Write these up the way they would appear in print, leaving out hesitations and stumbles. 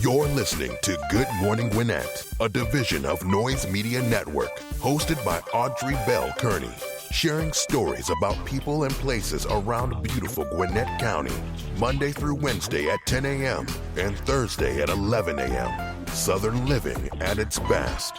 You're listening to Good Morning Gwinnett, a division of Noise Media Network, hosted by Audrey Bell Kearney, sharing stories about people and places around beautiful Gwinnett County, Monday through Wednesday at 10 a.m. and Thursday at 11 a.m. Southern living at its best.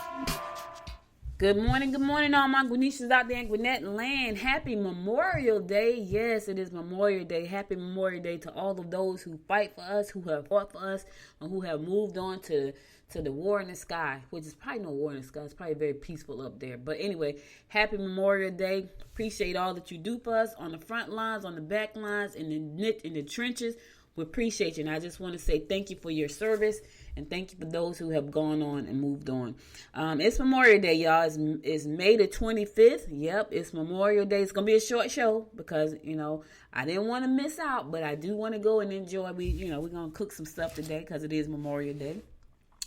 Good morning, all my Gwinnetians out there in Gwinnett land. Happy Memorial Day. Yes, it is Memorial Day. Happy Memorial Day to all of those who fight for us, who have fought for us, and who have moved on to the war in the sky, which is probably no war in the sky. It's probably very peaceful up there. But anyway, happy Memorial Day. Appreciate all that you do for us on the front lines, on the back lines, in the trenches. We appreciate you. And I just want to say thank you for your service. And thank you for those who have gone on and moved on. It's Memorial Day, y'all. It's May the 25th. Yep, it's Memorial Day. It's going to be a short show because, I didn't want to miss out, but I do want to go and enjoy. We're going to cook some stuff today because it is Memorial Day.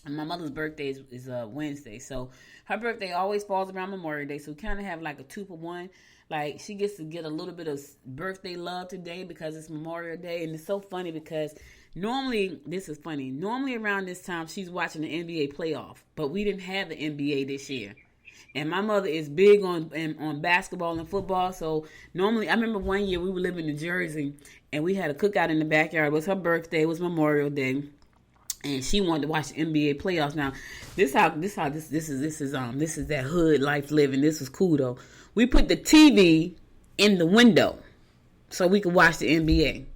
And my mother's birthday is Wednesday. So her birthday always falls around Memorial Day. So we kind of have like a 2-for-1. Like, she gets to get a little bit of birthday love today because it's Memorial Day. And it's so funny because normally around this time, she's watching the NBA playoff. But we didn't have the NBA this year. And my mother is big on basketball and football. So normally, I remember one year we were living in Jersey. And we had a cookout in the backyard. It was her birthday. It was Memorial Day. And she wanted to watch the NBA playoffs. Now, this is that hood life living. This was cool though. We put the TV in the window so we could watch the NBA.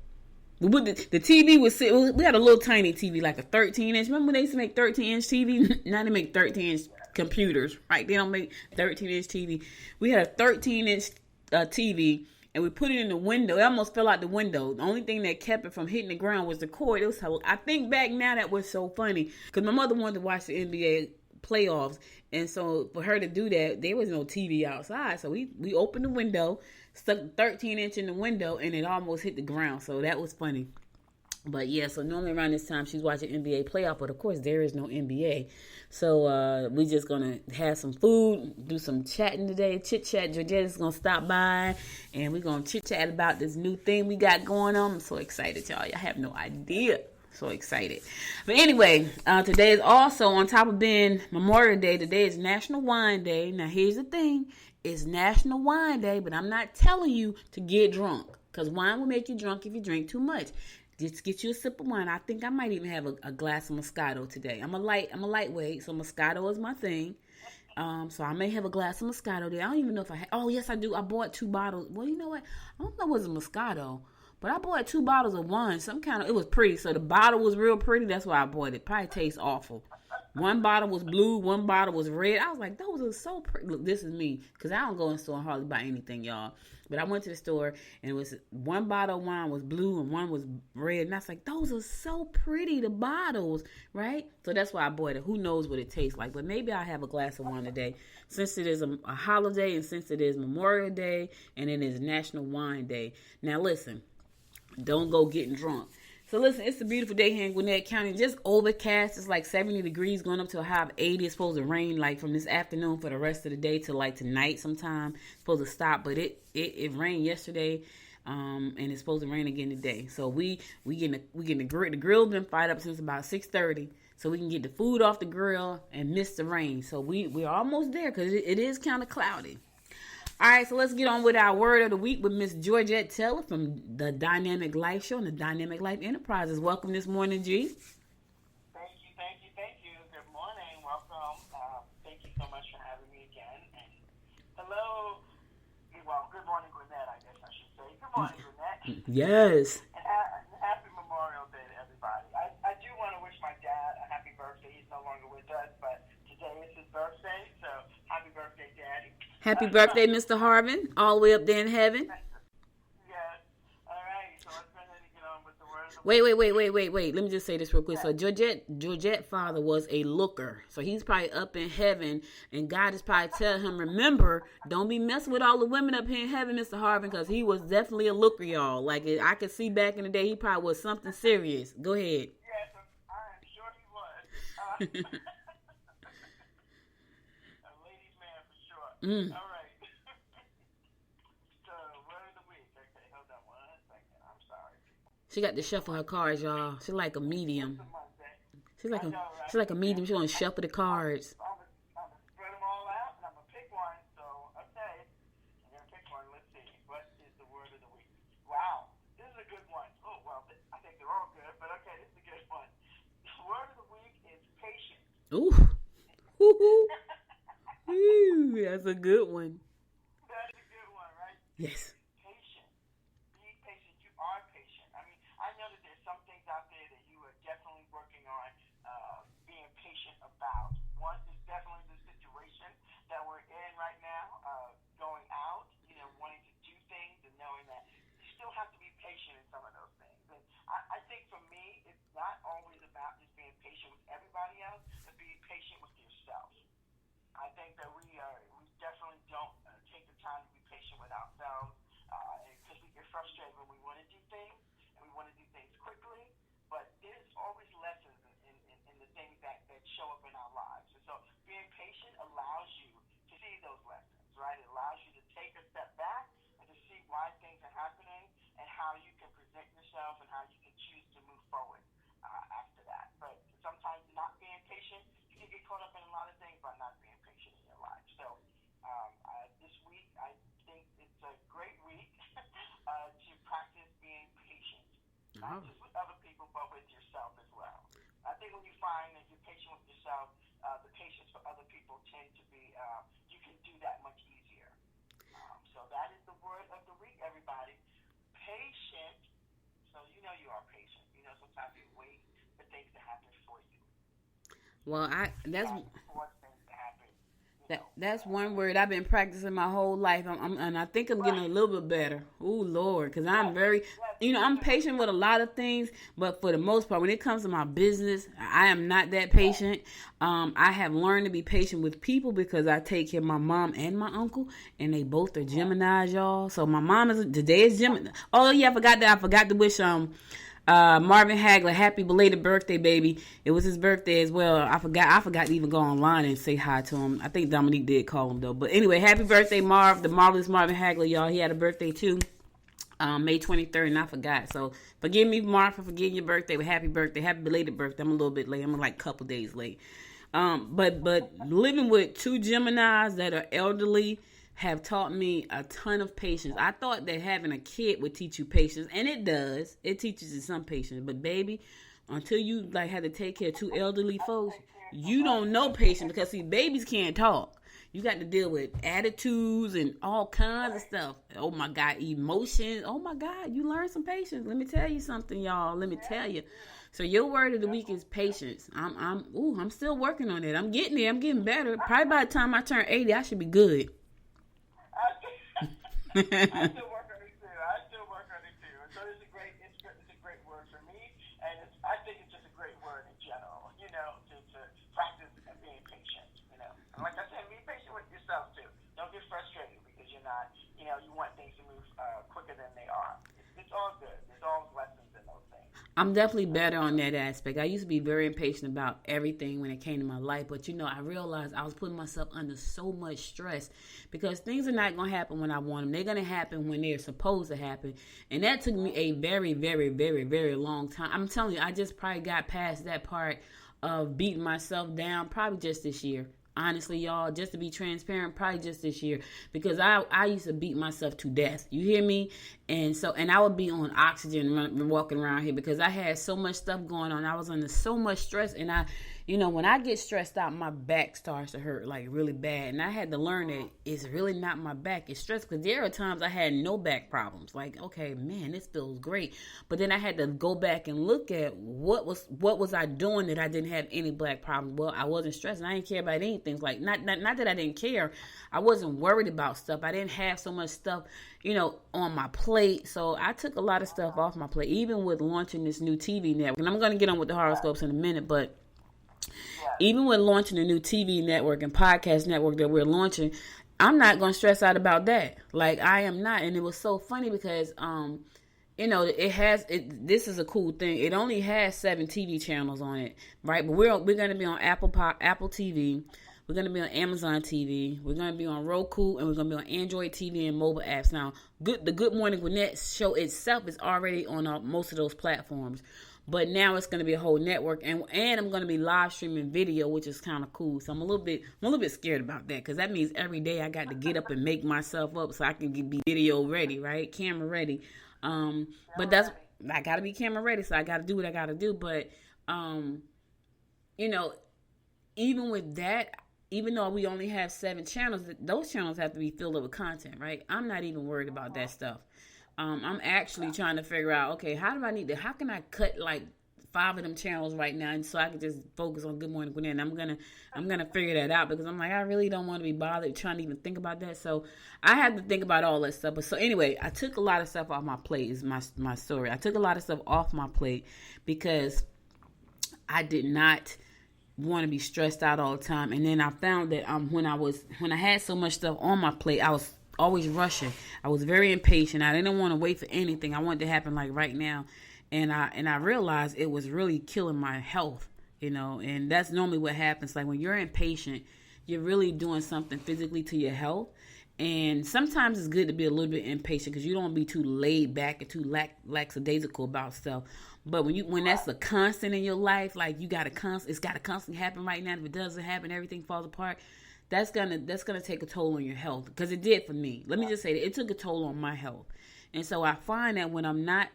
We put the TV we had a little tiny TV, like a 13-inch. Remember when they used to make 13-inch TV? Now they make 13-inch computers, right? They don't make 13-inch TV. We had a 13-inch TV. And we put it in the window. It almost fell out the window. The only thing that kept it from hitting the ground was the cord. I think back now that was so funny. Because my mother wanted to watch the NBA playoffs. And so for her to do that, there was no TV outside. So we opened the window, stuck the 13-inch in the window, and it almost hit the ground. So that was funny. But yeah, so normally around this time she's watching NBA playoff, but of course there is no NBA. So we just gonna have some food, do some chatting today, chit chat. Georgetta's gonna stop by and we're gonna chit chat about this new thing we got going on. I'm so excited, y'all. Y'all have no idea. So excited. But anyway, today is also, on top of being Memorial Day, today is National Wine Day. Now here's the thing, it's National Wine Day, but I'm not telling you to get drunk, because wine will make you drunk if you drink too much. Just get you a sip of wine. I think I might even have a glass of Moscato today. I'm a lightweight, so Moscato is my thing. So I may have a glass of Moscato today. I don't even know if I have. Oh, yes, I do. I bought 2 bottles. Well, you know what? I don't know if it was a Moscato, but I bought 2 bottles of wine. It was pretty. So the bottle was real pretty. That's why I bought it. Probably tastes awful. One bottle was blue. One bottle was red. I was like, those are so pretty. Look, this is me, because I don't go in the store and hardly buy anything, y'all. But I went to the store, and it was one bottle of wine was blue and one was red. And I was like, those are so pretty, the bottles, right? So that's why I bought it. Who knows what it tastes like? But maybe I'll have a glass of wine today. Since it is a holiday, and since it is Memorial Day, and it is National Wine Day. Now, listen, don't go getting drunk. So listen, it's a beautiful day here in Gwinnett County. Just overcast. It's like 70 degrees going up to a high of 80. It's supposed to rain like from this afternoon for the rest of the day to like tonight sometime. It's supposed to stop, but it rained yesterday, and it's supposed to rain again today. So we getting the grill been fired up since about 6:30, so we can get the food off the grill and miss the rain. So we're almost there because it is kind of cloudy. All right, so let's get on with our word of the week with Miss Georgette Taylor from the Dynamic Life Show and the Dynamic Life Enterprises. Welcome this morning, G. Thank you. Good morning. Welcome. Thank you so much for having me again. And hello. Well, good morning, Gwinnett, I guess I should say. Good morning, Gwinnett. Yes. And happy Memorial Day to everybody. I do want to wish my dad a happy birthday. He's no longer with us, but today is his birthday, so happy birthday, Daddy. Happy birthday, Mr. Harvin, all the way up there in heaven. Yes. All right, so let's go ahead and get on with the word of the week. Wait. Let me just say this real quick. So Georgette father was a looker. So he's probably up in heaven, and God is probably telling him, remember, don't be messing with all the women up here in heaven, Mr. Harvin, because he was definitely a looker, y'all. Like, I could see back in the day, he probably was something serious. Go ahead. Yes, I am sure he was. All right. So, word of the week. Okay, hold on 1 second. I'm sorry. She got to shuffle her cards, y'all. She's like a medium. She's like I a know, right? she's like a medium. She's gonna shuffle the cards. I'm gonna spread them all out, and I'm gonna pick one. So, okay, I'm gonna pick one. Let's see. What is the word of the week? Wow, this is a good one. Oh, well, I think they're all good, but okay, this is a good one. The word of the week is patient. Ooh. Ooh. Ooh, that's a good one. That's a good one, right? Yes. Patient. Be patient. You are patient. I mean, I know that there's some things out there that you are definitely working on being patient about. One is definitely the situation that we're in right now, going out, wanting to do things and knowing that you still have to be patient in some of those things. And I think for me, it's not always about just being patient with everybody else, but being patient with yourself. I think that we definitely don't take the time to be patient with ourselves because we get frustrated when we want to do things and we want to do things quickly. But there's always lessons in the things that show up in our lives. And so being patient allows you to see those lessons, right? It allows you to take a step back and to see why things are happening and how you can present yourself and how you can choose to move forward after that. But sometimes not being patient, you can get caught up in a lot of things by not being patient in your life. So this week, I think it's a great week to practice being patient, not just with other people, but with yourself as well. I think when you find that you're patient with yourself, the patience for other people tend to be, you can do that much easier. So that is the word of the week, everybody. Patient. So you are patient. Sometimes you wait for things to happen for you. Well, that's For things to happen. that's one word I've been practicing my whole life. And I think I'm getting a little bit better. Ooh, Lord, because I'm very, I'm patient with a lot of things, but for the most part, when it comes to my business, I am not that patient. I have learned to be patient with people because I take care of my mom and my uncle, and they both are Geminis, y'all. So my mom today is Gemini. Oh yeah, I forgot to wish Marvin Hagler, happy belated birthday, baby. It was his birthday as well. I forgot to even go online and say hi to him. I think Dominique did call him though. But anyway, happy birthday, Marv, the marvelous Marvin Hagler, y'all. He had a birthday too. May 23rd, and I forgot. So forgive me, Marv, for forgetting your birthday. But happy birthday, happy belated birthday. I'm a little bit late. I'm like a couple days late. But living with two Geminis that are elderly have taught me a ton of patience. I thought that having a kid would teach you patience, and it does. It teaches you some patience. But baby, until you had to take care of two elderly folks, you don't know patience because see, babies can't talk. You got to deal with attitudes and all kinds of stuff. Oh my God, emotions. Oh my God, you learn some patience. Let me tell you something, y'all. Let me tell you. So your word of the week is patience. I'm still working on it. I'm getting there. I'm getting better. Probably by the time I turn 80, I should be good. I still work on it too. So it's a great word for me, and I think it's just a great word in general. To practice being patient. And like I said, be patient with yourself too. Don't get frustrated because you're not. You want things to move quicker than they are. It's all good. There's always lessons in those things. I'm definitely better on that aspect. I used to be very impatient about everything when it came to my life. But, I realized I was putting myself under so much stress because things are not going to happen when I want them. They're going to happen when they're supposed to happen. And that took me a very, very, very, very long time. I'm telling you, I just probably got past that part of beating myself down probably just this year. Honestly, y'all, just to be transparent, probably just this year, because I used to beat myself to death. You hear me? And I would be on oxygen walking around here because I had so much stuff going on. I was under so much stress, and when I get stressed out, my back starts to hurt like really bad. And I had to learn that it's really not my back, it's stress, because there are times I had no back problems. Like, okay, man, this feels great. But then I had to go back and look at what was I doing that I didn't have any back problems. Well, I wasn't stressed, and I didn't care about anything. Like, not that I didn't care. I wasn't worried about stuff. I didn't have so much stuff, on my plate. So I took a lot of stuff off my plate, even with launching this new TV network. And I'm going to get on with the horoscopes in a minute, but even with launching a new TV network and podcast network that we're launching, I'm not going to stress out about that. Like, I am not. And it was so funny because, this is a cool thing. It only has 7 TV channels on it, right? But we're going to be on Apple TV. We're going to be on Amazon TV. We're going to be on Roku, and we're going to be on Android TV and mobile apps. Now, the Good Morning Gwinnett show itself is already on most of those platforms. But now it's going to be a whole network, and I'm going to be live streaming video, which is kind of cool. So I'm a little bit scared about that, because that means every day I got to get up and make myself up so I can be video ready, right? Camera ready. But I got to be camera ready, so I got to do what I got to do. But even with that, even though we only have 7 channels, those channels have to be filled up with content, right? I'm not even worried about that stuff. I'm actually trying to figure out, okay, how can I cut like 5 of them channels right now, and so I can just focus on Good Morning Gwinnett. And I'm gonna figure that out, because I'm like, I really don't want to be bothered trying to even think about that. So I have to think about all that stuff. But so anyway, I took a lot of stuff off my plate. Is my story. I took a lot of stuff off my plate because I did not want to be stressed out all the time. And then I found that when I had so much stuff on my plate, I was always rushing. I was very impatient. I didn't want to wait for anything. I wanted it to happen like right now. And I realized it was really killing my health, and that's normally what happens. Like when you're impatient, you're really doing something physically to your health. And sometimes it's good to be a little bit impatient, because you don't want to be too laid back and too lackadaisical about stuff. But when that's a constant in your life, like it's got to constantly happen right now. If it doesn't happen, everything falls apart. That's gonna take a toll on your health, because it did for me. Let me just say that it took a toll on my health. And so I find that when I'm not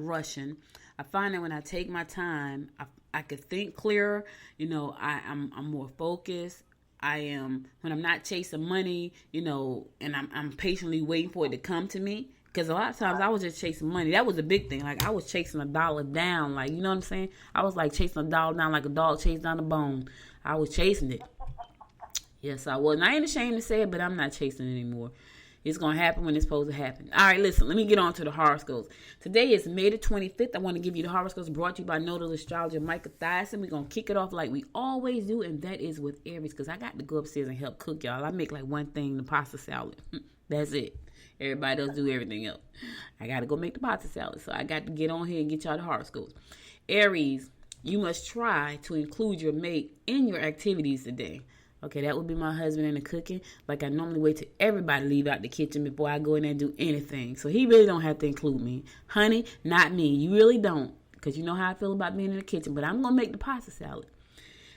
rushing, I find that when I take my time, I could think clearer. I'm more focused. When I'm not chasing money, and I'm patiently waiting for it to come to me. Because a lot of times I was just chasing money. That was a big thing. Like I was chasing $1 down. Like, you know what I'm saying? I was like chasing $1 down like a dog chasing down a bone. I was chasing it. Yes, I was. And I ain't ashamed to say it, but I'm not chasing it anymore. It's going to happen when it's supposed to happen. All right, listen, let me get on to the horoscopes. Today is May the 25th. I want to give you the horoscopes brought to you by nodal astrologer Micah Thyssen. We're going to kick it off like we always do, and that is with Aries, because I got to go upstairs and help cook, y'all. I make like one thing, the pasta salad. That's it. Everybody else do everything else. I got to go make the pasta salad, so I got to get on here and get y'all the horoscopes. Aries, you must try to include your mate in your activities today. Okay, that would be my husband in the cooking. Like I normally wait till everybody leave out the kitchen before I go in there and do anything. So he really don't have to include me. Honey, not me. You really don't. Because you know how I feel about being in the kitchen. But I'm going to make the pasta salad.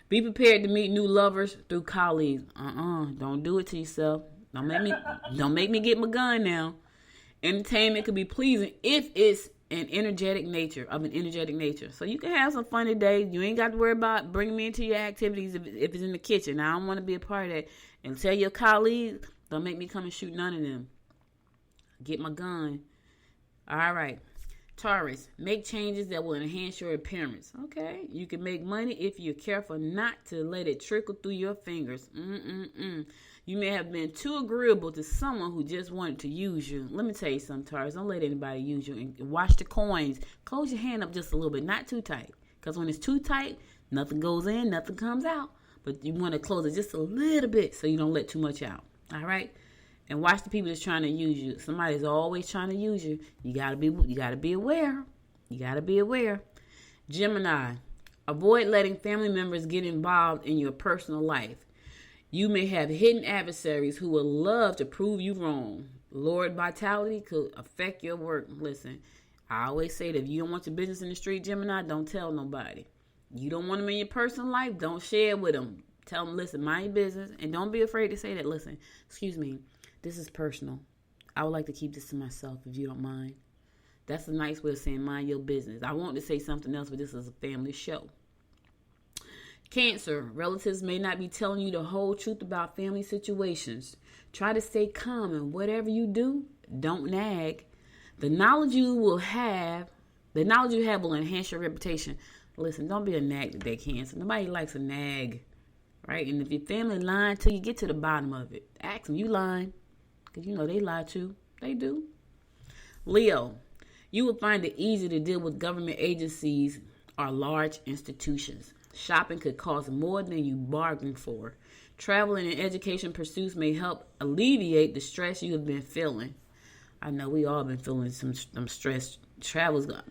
Be prepared to meet new lovers through colleagues. Don't do it to yourself. Don't make me get my gun now. Entertainment could be pleasing if it's an energetic nature. So you can have some fun today. You ain't got to worry about bringing me into your activities if it's in the kitchen. I don't want to be a part of that. And tell your colleagues, don't make me come and shoot none of them. Get my gun. All right. Taurus, make changes that will enhance your appearance. Okay. You can make money if you're careful not to let it trickle through your fingers. You may have been too agreeable to someone who just wanted to use you. Let me tell you something, Taurus. Don't let anybody use you. And watch the coins. Close your hand up just a little bit. Not too tight. Because when it's too tight, nothing goes in, nothing comes out. But you want to close it just a little bit so you don't let too much out. All right? And watch the people that's trying to use you. Somebody's always trying to use you. You gotta be aware. You gotta be aware. Gemini, avoid letting family members get involved in your personal life. You may have hidden adversaries who will love to prove you wrong. Lord vitality could affect your work. Listen, I always say that if you don't want your business in the street, Gemini, don't tell nobody. You don't want them in your personal life, don't share it with them. Tell them, listen, mind your business. And don't be afraid to say that. Listen, excuse me, this is personal. I would like to keep this to myself if you don't mind. That's a nice way of saying mind your business. I want to say something else, but this is a family show. Cancer, relatives may not be telling you the whole truth about family situations. Try to stay calm, and whatever you do, don't nag. The knowledge you have will enhance your reputation. Listen, don't be a nag today, Cancer. Nobody likes a nag, right? And if your family lying to you, get to the bottom of it. Ask them, you lying? Because you know they lie too. They do. Leo, you will find it easy to deal with government agencies or large institutions. Shopping could cost more than you bargained for. Traveling and education pursuits may help alleviate the stress you have been feeling. I know we all been feeling some stress.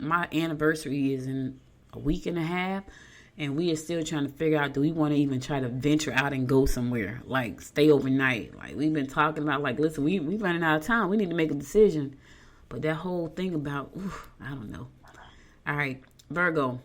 My anniversary is in a week and a half, and we are still trying to figure out, do we want to even try to venture out and go somewhere, like stay overnight? Like we've been talking about, like, listen, we running out of time. We need to make a decision. But that whole thing about, I don't know. All right. Virgo,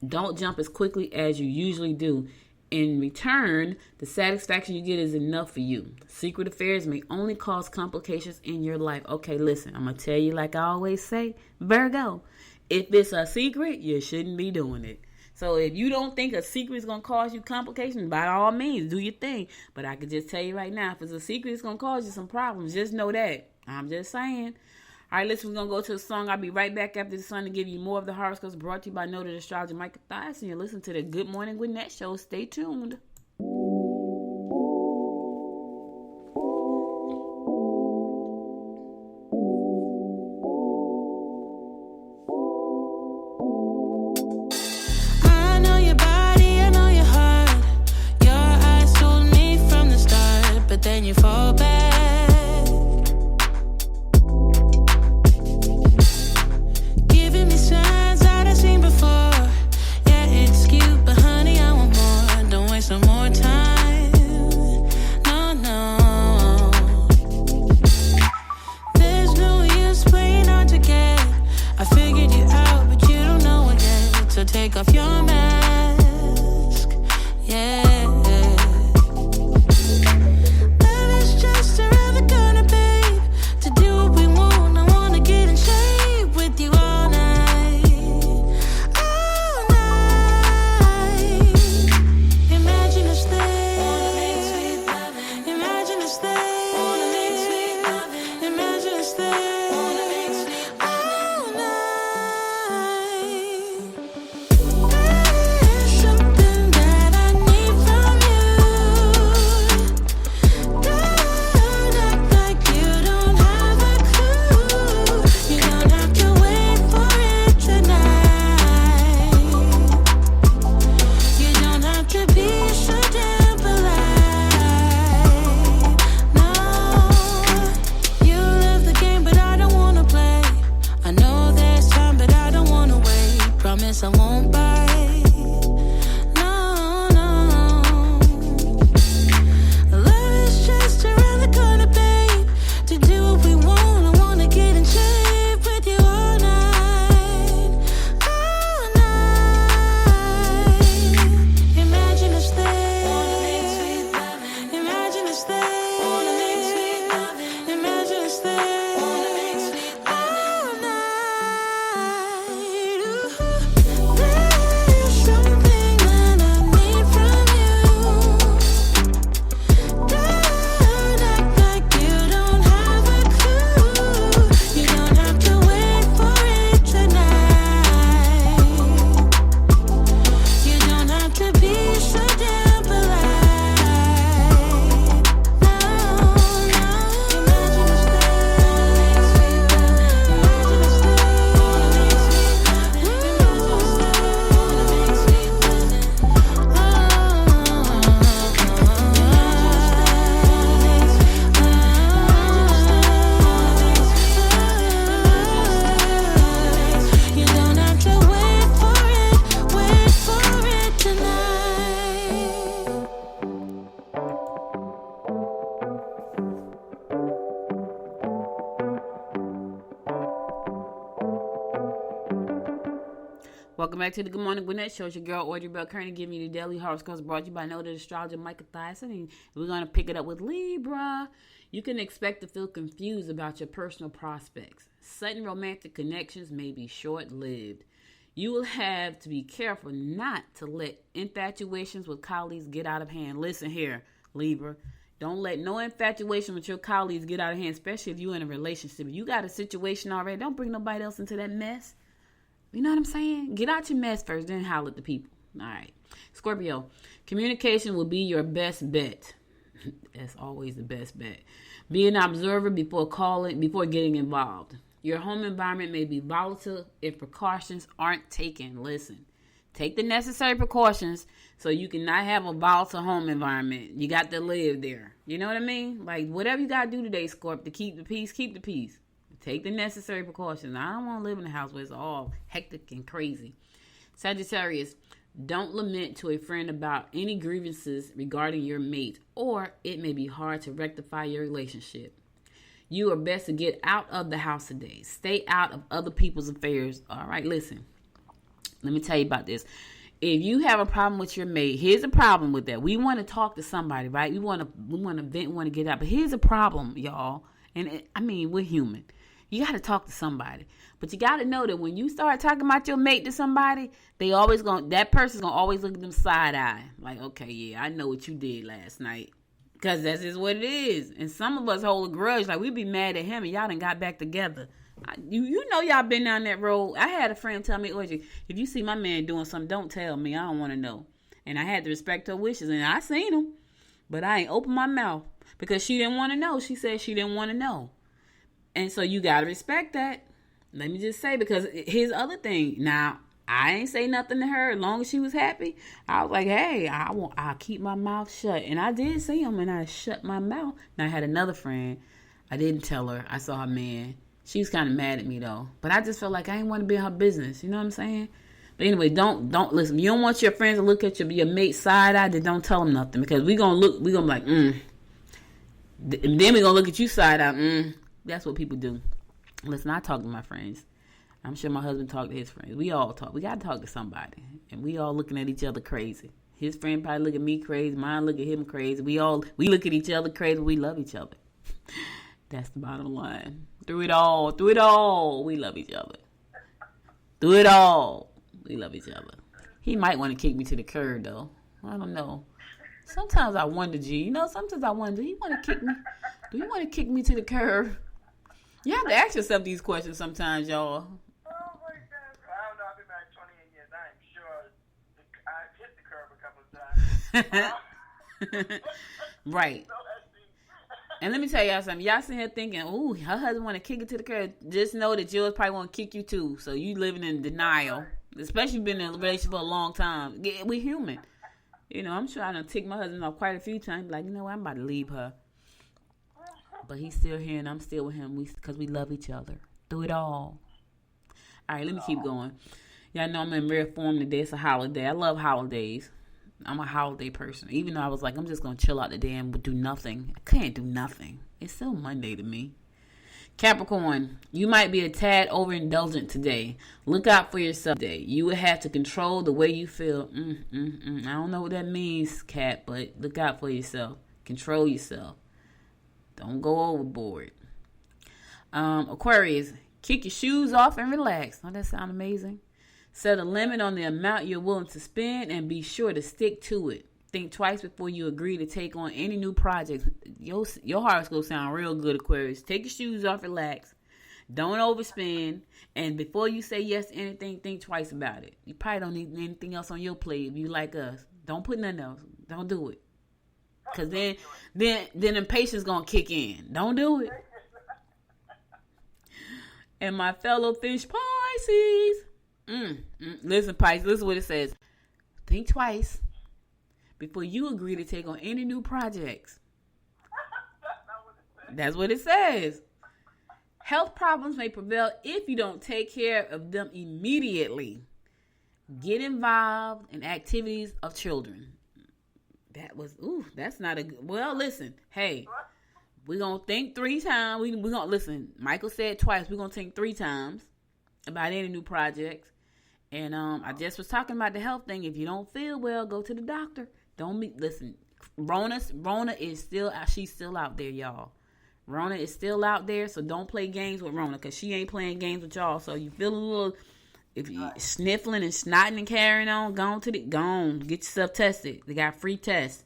don't jump as quickly as you usually do. In return, the satisfaction you get is enough for you. Secret affairs may only cause complications in your life. Okay, listen, I'm going to tell you like I always say, Virgo, if it's a secret, you shouldn't be doing it. So if you don't think a secret is going to cause you complications, by all means, do your thing. But I can just tell you right now, if it's a secret, it's going to cause you some problems. Just know that. I'm just saying. All right, listen, we're going to go to a song. I'll be right back after the song to give you more of the horoscopes brought to you by Noted Astrologer Michael Thias. And you listen to the Good Morning Gwinnett show. Stay tuned. I know your body, I know your heart. Your eyes told me from the start, but then you fall back. Some more time, no. There's no use playing hard to get. I figured you out, but you don't know it yet. So take off your mask, yeah. Love is just around the corner, babe. To do what we want, I wanna get in shape with you all night. I won't bite. No. Love is just around the corner, babe. To do what we want, I wanna get in shape with you all night. All night. Imagine us there. Imagine us there. Imagine us there. Welcome back to the Good Morning Gwinnett show. It's your girl Audrey Bell Kearney giving you the daily horoscopes brought to you by Noted Astrologer Michael Thias. And we're going to pick it up with Libra. You can expect to feel confused about your personal prospects. Sudden romantic connections may be short-lived. You will have to be careful not to let infatuations with colleagues get out of hand. Listen here, Libra. Don't let no infatuation with your colleagues get out of hand, especially if you're in a relationship. If you got a situation already, don't bring nobody else into that mess. You know what I'm saying? Get out your mess first, then holler at the people. All right. Scorpio, communication will be your best bet. That's always the best bet. Be an observer before getting involved. Your home environment may be volatile if precautions aren't taken. Listen, take the necessary precautions so you can not have a volatile home environment. You got to live there. You know what I mean? Like, whatever you got to do today, Scorp, to keep the peace, keep the peace. Take the necessary precautions. I don't want to live in a house where it's all hectic and crazy. Sagittarius, don't lament to a friend about any grievances regarding your mate, or it may be hard to rectify your relationship. You are best to get out of the house today. Stay out of other people's affairs. All right, listen. Let me tell you about this. If you have a problem with your mate, here's a problem with that. We want to talk to somebody, right? We want to vent, we want to get out. But here's a problem, y'all. And we're human. You got to talk to somebody. But you got to know that when you start talking about your mate to somebody, that person's going to always look at them side eye. Like, okay, yeah, I know what you did last night. Because that's just what it is. And some of us hold a grudge. Like, we be mad at him and y'all done got back together. You know y'all been down that road. I had a friend tell me, Audrey, if you see my man doing something, don't tell me. I don't want to know. And I had to respect her wishes. And I seen him. But I ain't opened my mouth. Because she didn't want to know. She said she didn't want to know. And so you got to respect that. Let me just say, because here's the other thing. Now, I ain't say nothing to her as long as she was happy. I was like, hey, I'll keep my mouth shut. And I did see him and I shut my mouth. Now, I had another friend. I didn't tell her. I saw her man. She was kind of mad at me, though. But I just felt like I didn't want to be in her business. You know what I'm saying? But anyway, don't listen. You don't want your friends to look at your mate's side eye, then don't tell them nothing. Because we're going to be like, And then we're going to look at you side eye, That's what people do. Listen, I talk to my friends. I'm sure my husband talked to his friends. We all talk. We got to talk to somebody. And we all looking at each other crazy. His friend probably look at me crazy. Mine look at him crazy. We look at each other crazy. We love each other. That's the bottom line. Through it all, we love each other. Through it all, we love each other. He might want to kick me to the curb, though. I don't know. Sometimes I wonder, sometimes I wonder, do you want to kick me? Do you want to kick me to the curb? You have to ask yourself these questions sometimes, y'all. Oh, my God. I don't know. I've been married 28 years. I am sure I've hit the curb a couple of times. Right. And let me tell y'all something. Y'all sitting here thinking, ooh, her husband want to kick it to the curb. Just know that yours probably want to kick you too. So you living in denial. Especially been in a relationship for a long time. We human. I'm sure I done ticked my husband off quite a few times. Like, I'm about to leave her. But he's still here and I'm still with him because we love each other. Through it all. All right, let me keep going. Y'all know I'm in rare form today. It's a holiday. I love holidays. I'm a holiday person. Even though I was like, I'm just going to chill out today and do nothing. I can't do nothing. It's still Monday to me. Capricorn, you might be a tad overindulgent today. Look out for yourself today. You will have to control the way you feel. I don't know what that means, Cap, but look out for yourself. Control yourself. Don't go overboard. Aquarius, kick your shoes off and relax. Don't that sound amazing? Set a limit on the amount you're willing to spend and be sure to stick to it. Think twice before you agree to take on any new projects. Your heart's going to sound real good, Aquarius. Take your shoes off, relax. Don't overspend. And before you say yes to anything, think twice about it. You probably don't need anything else on your plate if you like us. Don't put nothing else. Don't do it. Because then impatience going to kick in. Don't do it. And my fellow fish Pisces. Listen, Pisces, listen what it says. Think twice before you agree to take on any new projects. That's what it says. Health problems may prevail if you don't take care of them immediately. Get involved in activities of children. That's not a good. Well, listen, hey, we're going to think 3 times. We're going to listen. Michael said twice. We're going to think 3 times about any new projects. And I just was talking about the health thing. If you don't feel well, go to the doctor. Listen, Rona is still, she's still out there, y'all. Rona is still out there, so don't play games with Rona, because she ain't playing games with y'all. So you feel a little, if you sniffling and snotting and carrying on, go on, get yourself tested. They got free tests.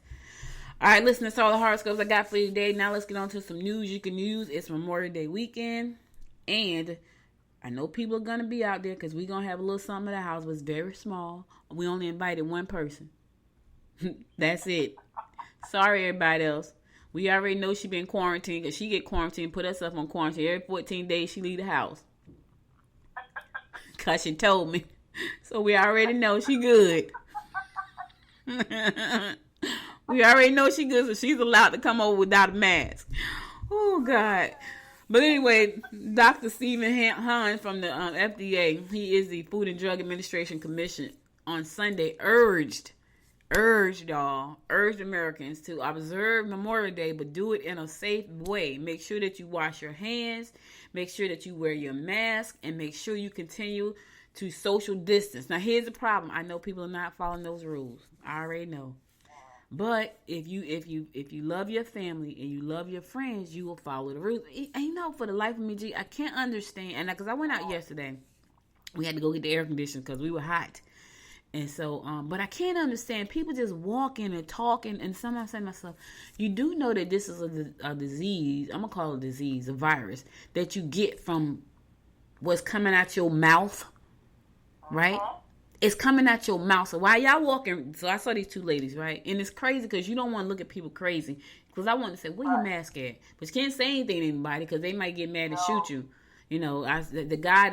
All right, listen, that's all the horoscopes I got for you today. Now let's get on to some news you can use. It's Memorial Day weekend, and I know people are going to be out there because we're going to have a little something at the house, but it's very small. We only invited 1 person. That's it. Sorry, everybody else. We already know she been quarantined because she get quarantined, put herself on quarantine. Every 14 days she leave the house. Because she told me. So we already know she good. We already know she good, so she's allowed to come over without a mask. Oh, God. But anyway, Dr. Stephen Hahn from the FDA, he is the Food and Drug Administration Commission, on Sunday urged Americans to observe Memorial Day, but do it in a safe way. Make sure that you wash your hands, make sure that you wear your mask, and make sure you continue to social distance. Now, here's the problem. I know people are not following those rules. I already know. But if you love your family and you love your friends, you will follow the rules. And you know, for the life of me, G, I can't understand. And because I went out yesterday, we had to go get the air conditioner because we were hot. And so, but I can't understand people just walking and talking. And sometimes I say to myself, you do know that this is a disease. I'm gonna call it a disease, a virus that you get from what's coming out your mouth, right? It's coming out your mouth. So while y'all walking, so I saw these two ladies, right? And it's crazy because you don't want to look at people crazy. Because I want to say, where your mask at? But you can't say anything to anybody because they might get mad and shoot you. You know, the guy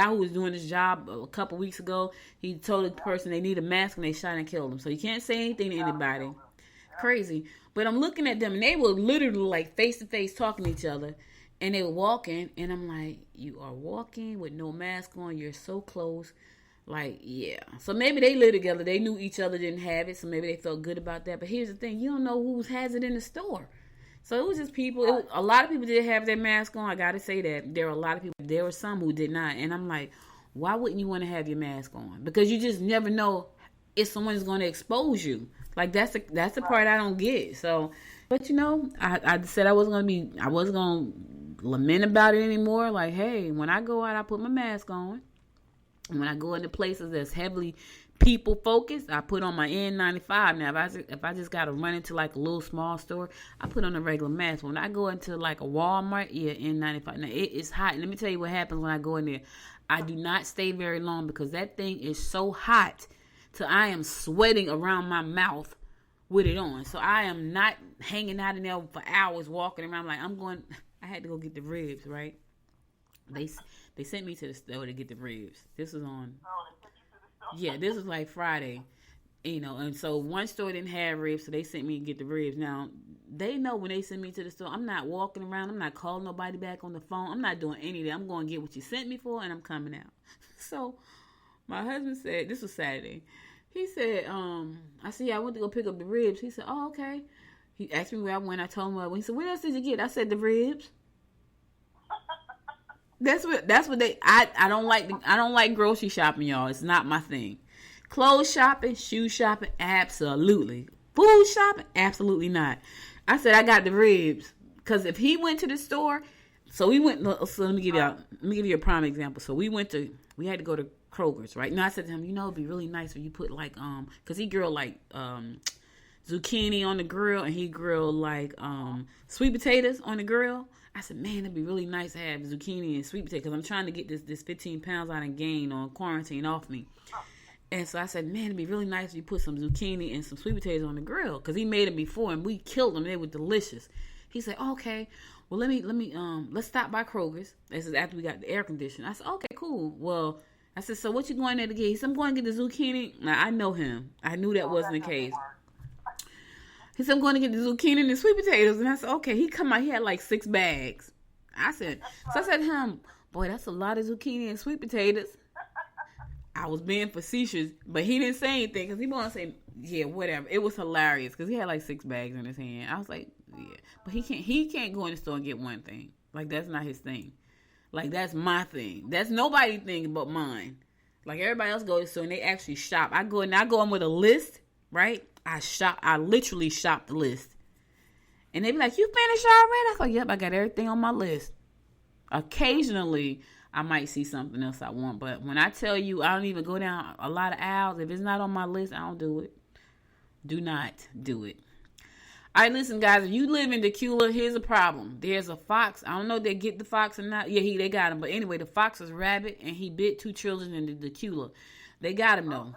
who was doing this job a couple weeks ago, he told the person they need a mask and they shot and killed him. So you can't say anything to anybody. Crazy. But I'm looking at them and they were literally like face to face talking to each other. And they were walking and I'm like, you are walking with no mask on. You're so close. Like, yeah. So maybe they lived together. They knew each other didn't have it. So maybe they felt good about that. But here's the thing. You don't know who has it in the store. So it was just people. A lot of people did have their mask on. I got to say that. There were a lot of people. There were some who did not. And I'm like, why wouldn't you want to have your mask on? Because you just never know if someone's going to expose you. Like, that's the part I don't get. So, but you know, I said I wasn't going to lament about it anymore. Like, hey, when I go out, I put my mask on. And when I go into places that's heavily people focused, I put on my N95. Now, if I just got to run into like a little small store, I put on a regular mask. When I go into like a Walmart, yeah, N95. Now, it is hot. Let me tell you what happens when I go in there. I do not stay very long because that thing is so hot till I am sweating around my mouth with it on. So I am not hanging out in there for hours walking around like I had to go get the ribs, right? They sent me to the store to get the ribs. This was on, yeah, this was like Friday, you know, and so one store didn't have ribs, so they sent me to get the ribs. Now, they know when they send me to the store, I'm not walking around, I'm not calling nobody back on the phone, I'm not doing any of that. I'm going to get what you sent me for, and I'm coming out. So, my husband said, this was Saturday, he said, I said, yeah, I went to go pick up the ribs. He said, oh, okay. He asked me where I went, I told him where I went. He said, what else did you get? I said, the ribs. That's what I don't like grocery shopping, y'all. It's not my thing. Clothes shopping, shoe shopping, absolutely. Food shopping, absolutely not. I said I got the ribs because if he went to the store, so we went. So let me give you a prime example. So we had to go to Kroger's, right? Now I said to him, you know, it'd be really nice if you put like because he grilled like zucchini on the grill and he grilled like sweet potatoes on the grill. I said, man, it'd be really nice to have zucchini and sweet potato because I'm trying to get this 15 pounds I done gained on quarantine off me. And so I said, man, it'd be really nice if you put some zucchini and some sweet potatoes on the grill because he made them before and we killed them. They were delicious. He said, okay, well, let's stop by Kroger's. This is after we got the air conditioner. I said, okay, cool. Well, I said, so what you going there to get? He said, I'm going to get the zucchini. Now, I know him. I knew that wasn't the case. He said, I'm going to get the zucchini and the sweet potatoes. And I said, okay. He come out, he had like 6 bags. I said to him, boy, that's a lot of zucchini and sweet potatoes. I was being facetious, but he didn't say anything because he wanted to say, yeah, whatever. It was hilarious because he had like 6 bags in his hand. I was like, yeah. But he can't go in the store and get one thing. Like, that's not his thing. Like, that's my thing. That's nobody's thing but mine. Like, everybody else go to the store and they actually shop. I go in with a list, right? I literally shop the list. And they be like, you finished already? I was like, yep, I got everything on my list. Occasionally, I might see something else I want. But when I tell you, I don't even go down a lot of aisles. If it's not on my list, I don't do it. Do not do it. All right, listen, guys. If you live in Dacula, here's a problem. There's a fox. I don't know if they get the fox or not. Yeah, they got him. But anyway, the fox is rabid, and he bit 2 children in the Dacula. They got him, though.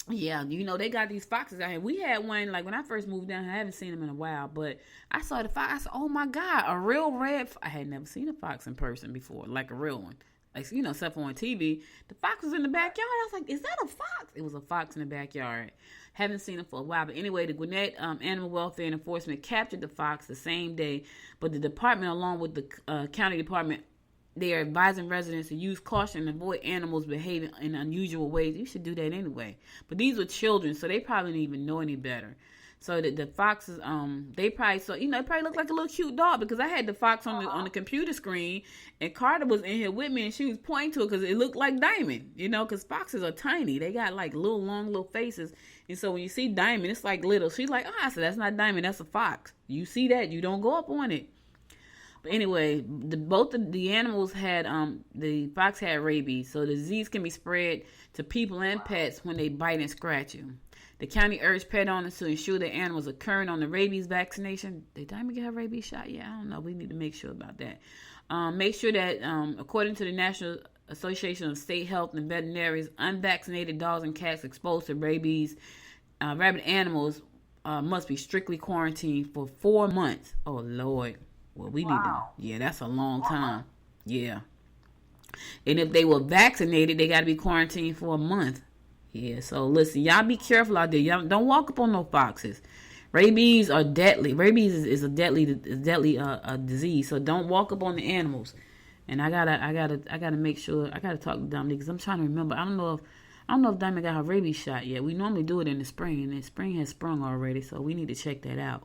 Yeah, you know, they got these foxes out here. We had one, like, when I first moved down here. I haven't seen them in a while, but I saw the fox. I said, oh, my God, a real red I had never seen a fox in person before, like a real one. Like, you know, except for on TV. The fox was in the backyard. I was like, is that a fox? It was a fox in the backyard. Haven't seen him for a while. But anyway, the Gwinnett Animal Welfare and Enforcement captured the fox the same day. But the department, along with the county department, they are advising residents to use caution and avoid animals behaving in unusual ways. You should do that anyway. But these were children, so they probably didn't even know any better. So the foxes, they probably it probably looked like a little cute dog because I had the fox on the computer screen, and Carter was in here with me, and she was pointing to it because it looked like Diamond, because foxes are tiny. They got like little long little faces, and so when you see Diamond, it's like little. She's like, I said that's not Diamond, that's a fox. You see that, you don't go up on it. But anyway, both of the animals had the fox had rabies, so the disease can be spread to people and pets when they bite and scratch you. The county urged pet owners to ensure their animals are current on the rabies vaccination. Did Diamond get her rabies shot? Yeah, I don't know. We need to make sure about that. Make sure that, according to the National Association of State Health and Veterinarians, unvaccinated dogs and cats exposed to rabies, rabid animals must be strictly quarantined for 4 months. Oh, Lord. Well, we need to. Yeah, that's a long time. Yeah. And if they were vaccinated, they got to be quarantined for a month. Yeah, so listen, y'all be careful out there. Y'all don't walk up on no foxes. Rabies are deadly. Rabies is a deadly disease. So don't walk up on the animals. And I gotta make sure. I gotta talk to Dominique because I'm trying to remember. I don't know if Diamond got her rabies shot yet. We normally do it in the spring, and the spring has sprung already. So we need to check that out.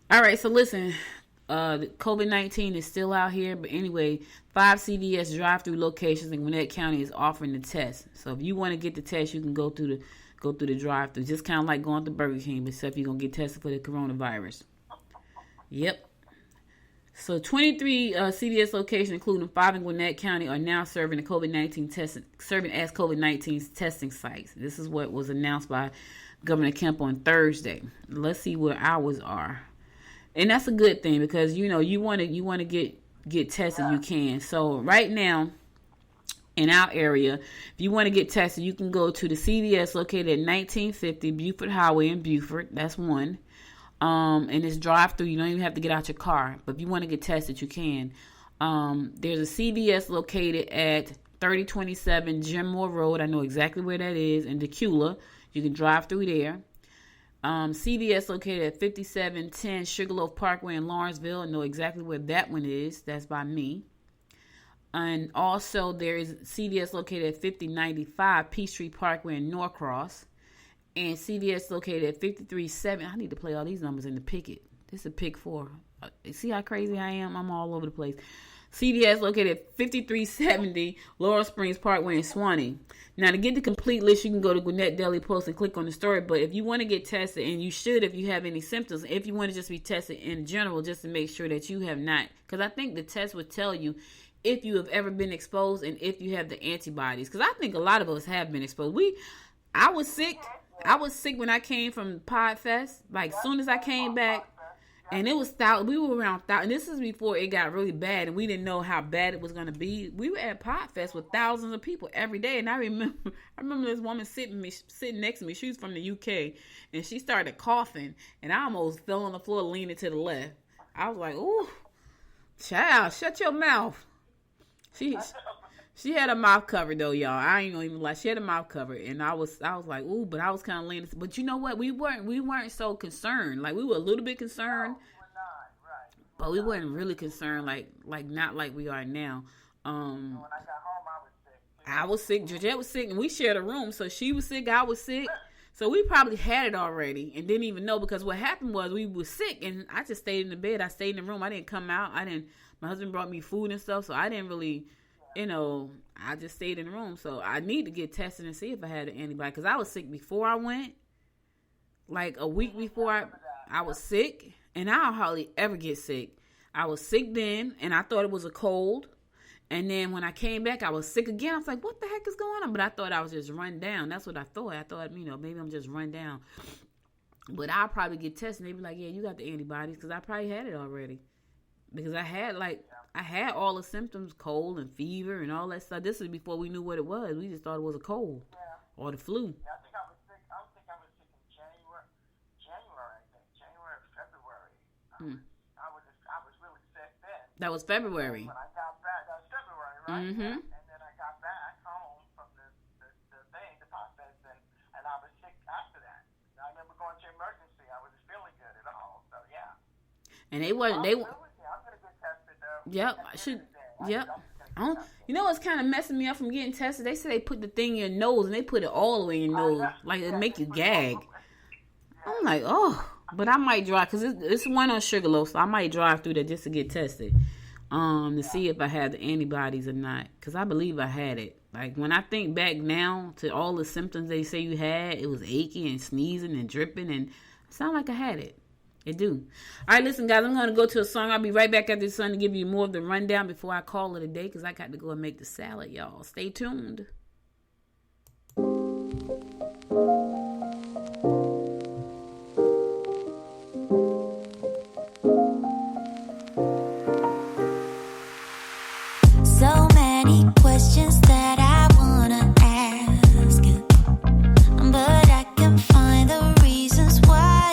All right, so listen. COVID-19 is still out here, but anyway, 5 CVS drive-through locations in Gwinnett County is offering the test. So if you want to get the test, you can go through the drive-through. Just kind of like going to Burger King, except you're gonna get tested for the coronavirus. Yep. So 23 CVS locations, including 5 in Gwinnett County, are now serving as COVID-19 testing sites. This is what was announced by Governor Kemp on Thursday. Let's see where ours are. And that's a good thing because you want to get tested, you can. So right now in our area, if you want to get tested, you can go to the CVS located at 1950 Buford Highway in Buford. That's one. And it's drive through. You don't even have to get out your car. But if you want to get tested, you can. There's a CVS located at 3027 Jim Moore Road. I know exactly where that is in Dacula. You can drive through there. CVS located at 5710 Sugarloaf Parkway in Lawrenceville. I know exactly where that one is. That's by me. And also there is CVS located at 5095 Peachtree Parkway in Norcross. And CVS located at 537. I need to play all these numbers in the picket. This is a pick 4. See how crazy I am? I'm all over the place. CVS located at 5370 Laurel Springs Parkway in Swanee. Now, to get the complete list, you can go to Gwinnett Daily Post and click on the story. But if you want to get tested, and you should if you have any symptoms, if you want to just be tested in general, just to make sure that you have not. Because I think the test would tell you if you have ever been exposed and if you have the antibodies. Because I think a lot of us have been exposed. I was sick. I was sick when I came from Podfest. Like, as soon as I came back. And it was we were around 1,000. This is before it got really bad, and we didn't know how bad it was going to be. We were at Podfest with thousands of people every day, and I remember this woman sitting next to me. She was from the UK, and she started coughing, and I almost fell on the floor, leaning to the left. I was like, "Ooh, child, shut your mouth." She had a mouth cover though, y'all. I ain't gonna even lie. She had a mouth cover, and I was like, ooh, but I was kind of leaning. But you know what? We weren't so concerned. Like, we were a little bit concerned, but we weren't really concerned. Like not like we are now. When I got home, I was sick. I was sick. Georgette was sick, and we shared a room. So she was sick. I was sick. So we probably had it already and didn't even know, because what happened was we were sick, and I just stayed in the bed. I stayed in the room. I didn't come out. My husband brought me food and stuff, so I didn't really. I just stayed in the room. So I need to get tested and see if I had an antibody, because I was sick before I went. Like a week before I was sick, and I hardly ever get sick. I was sick then, and I thought it was a cold. And then when I came back, I was sick again. I was like, what the heck is going on? But I thought I was just run down. That's what I thought. I thought, maybe I'm just run down. But I'll probably get tested. They'd be like, yeah, you got the antibodies, because I probably had it already. Because I had all the symptoms, cold and fever and all that stuff. This is before we knew what it was. We just thought it was a cold or the flu. Yeah, I think I was sick in January, January or February. I was really sick then. That was February. When I got back, that was February, right? Mm-hmm. And then I got back home from the process, and I was sick after that. I remember going to emergency. I wasn't feeling good at all. So yeah. And I'm gonna get tested though. Yep, I should. Yep. What's kind of messing me up from getting tested? They say they put the thing in your nose, and they put it all the way in your nose, like it make you gag. I'm like, oh, but I might drive because it's one on Sugarloaf, so I might drive through there just to get tested, to see if I had the antibodies or not. Because I believe I had it. Like when I think back now to all the symptoms they say you had, it was achy and sneezing and dripping, and it sounded like I had it. It do. All right, listen, guys, I'm going to go to a song. I'll be right back after this song to give you more of the rundown before I call it a day because I got to go and make the salad, y'all. Stay tuned. So many questions that I wanna ask, but I can find the reasons why.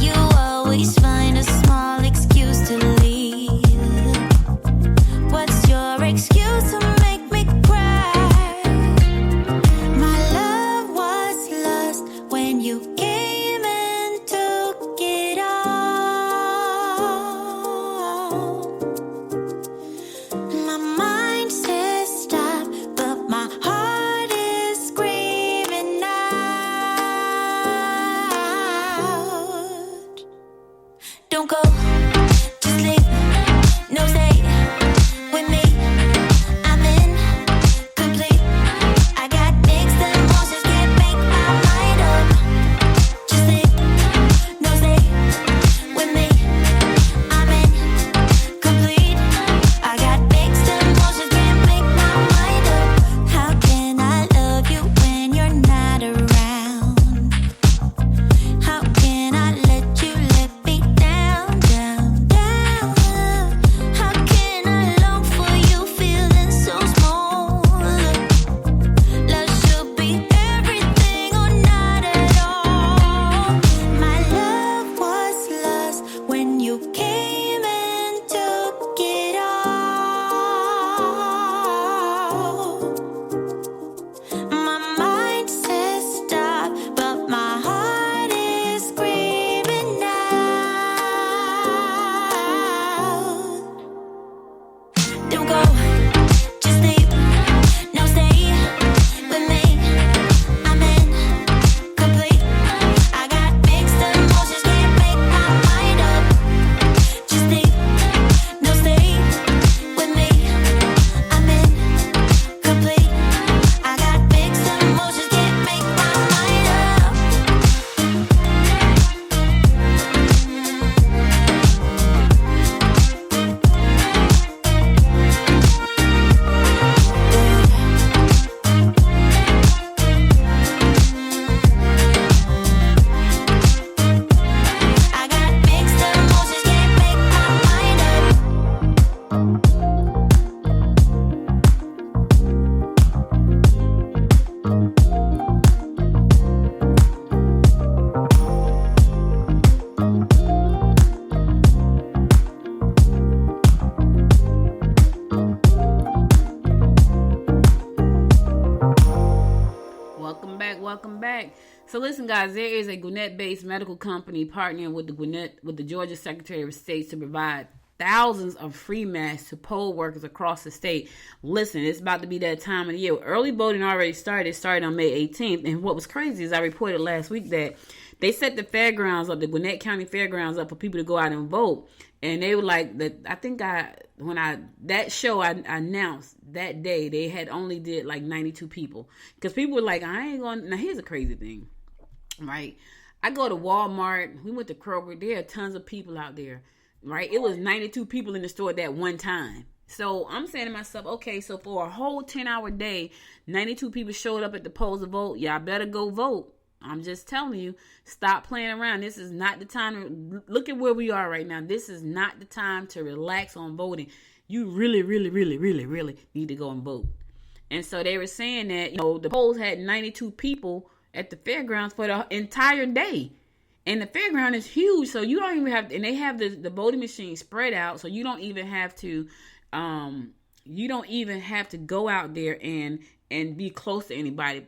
You always find a small excuse to leave. What's your excuse to make me cry? My love was lost when you came and took it all. My mind says stop, but my heart is screaming out. Don't go, just leave, no stay with me. I'm incomplete. I got mixed emotions, can't make my mind up. Just leave, no stay with me. I'm incomplete. I got mixed emotions, can't make my mind up. How can I love you when you're not around? How can I let you let me down, down, down? How can I long for you feeling so small? Love should be everything or not at all. My love was lost when you came and took it all. My mind says stop, but my heart is screaming out. Don't go, just leave, no stay with me. I'm incomplete. I got mixed emotions, can't make my mind up. Just leave, no stay with me. I'm incomplete. I got mixed emotions, can't make my mind up. I got mixed emotions, can't make my mind up. Welcome back. So listen, guys, there is a Gwinnett-based medical company partnering with the Georgia Secretary of State to provide thousands of free masks to poll workers across the state. Listen, it's about to be that time of the year. Early voting already started. It started on May 18th. And what was crazy is I reported last week that they set the fairgrounds up, the Gwinnett County Fairgrounds up for people to go out and vote. And they were like, that show I announced that day, they had only did like 92 people. Because people were like, I ain't going. Now, here's a crazy thing, right? I go to Walmart. We went to Kroger. There are tons of people out there, right? It was 92 people in the store at that one time. So I'm saying to myself, okay, so for a whole 10-hour day, 92 people showed up at the polls to vote. Y'all better go vote. I'm just telling you, stop playing around. This is not the time. Look at where we are right now. This is not the time to relax on voting. You really, really, really, really, really need to go and vote. And so they were saying that, the polls had 92 people at the fairgrounds for the entire day. And the fairground is huge, so you don't even have, and they have the voting machine spread out, so you don't even have to go out there and be close to anybody.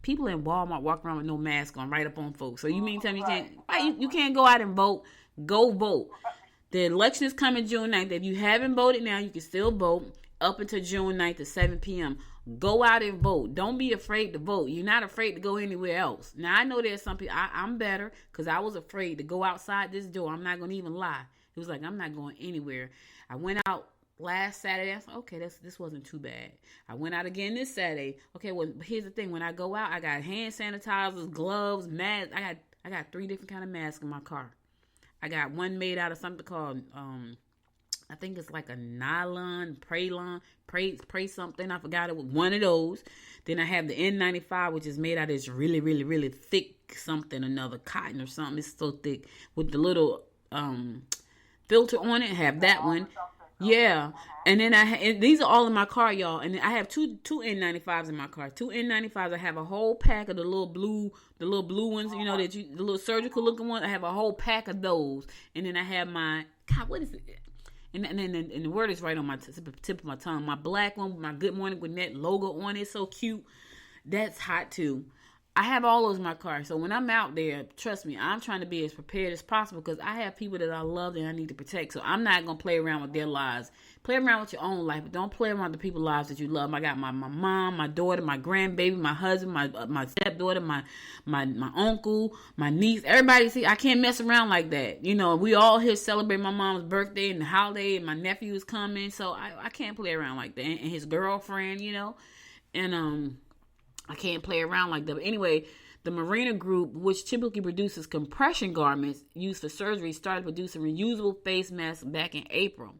People in Walmart walk around with no mask on, right up on folks. So you mean tell me you can't go out and vote? Go vote. The election is coming June 9th. If you haven't voted now, you can still vote up until June 9th at 7 p.m. Go out and vote. Don't be afraid to vote. You're not afraid to go anywhere else. Now, I know there's some people, I'm better because I was afraid to go outside this door. I'm not going to even lie. It was like, I'm not going anywhere. I went out last Saturday. I said, okay, this wasn't too bad. I went out again this Saturday. Okay, well, here's the thing. When I go out, I got hand sanitizers, gloves, masks. I got 3 different kind of masks in my car. I got one made out of something called, I think it's like a nylon, pray something. I forgot it was one of those. Then I have the N95, which is made out of this really, really, really thick something, another cotton or something. It's so thick with the little filter on it. I have that one. Yeah. And then and these are all in my car, y'all. And I have two N95s in my car. 2 N95s. I have a whole pack of the little blue ones, you know, the little surgical looking ones. I have a whole pack of those. And then I have my, God, what is it? And the word is right on my tip of my tongue. My black one with my Good Morning Gwinnett logo on it. So cute. That's hot too. I have all those in my car. So when I'm out there, trust me, I'm trying to be as prepared as possible because I have people that I love and I need to protect. So I'm not going to play around with their lives. Play around with your own life, but don't play around with the people's lives that you love. I got my mom, my daughter, my grandbaby, my husband, my stepdaughter, my uncle, my niece. Everybody, see, I can't mess around like that. You know, we all here celebrate my mom's birthday and the holiday and my nephew is coming. So I can't play around like that. And his girlfriend, you know, and I can't play around like that. But anyway, the Marina Group, which typically produces compression garments used for surgery, started producing reusable face masks back in April.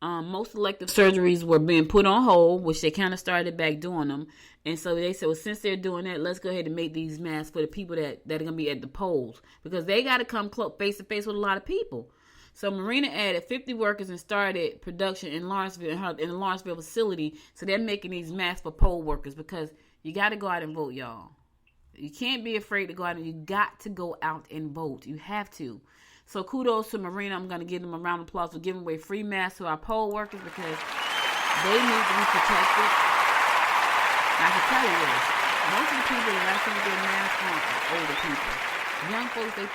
Most elective surgeries were being put on hold, which they kind of started back doing them. And so they said, well, since they're doing that, let's go ahead and make these masks for the people that are going to be at the polls. Because they got to come face to face with a lot of people. So Marina added 50 workers and started production in Lawrenceville, in the Lawrenceville facility. So they're making these masks for poll workers because you got to go out and vote, y'all. You can't be afraid to go out, and you got to go out and vote. You have to. So kudos to Marina. I'm going to give them a round of applause for giving away free masks to our poll workers because they need to be protected. I can tell you this. Most of the people that I think get masks on are older people. Young folks, they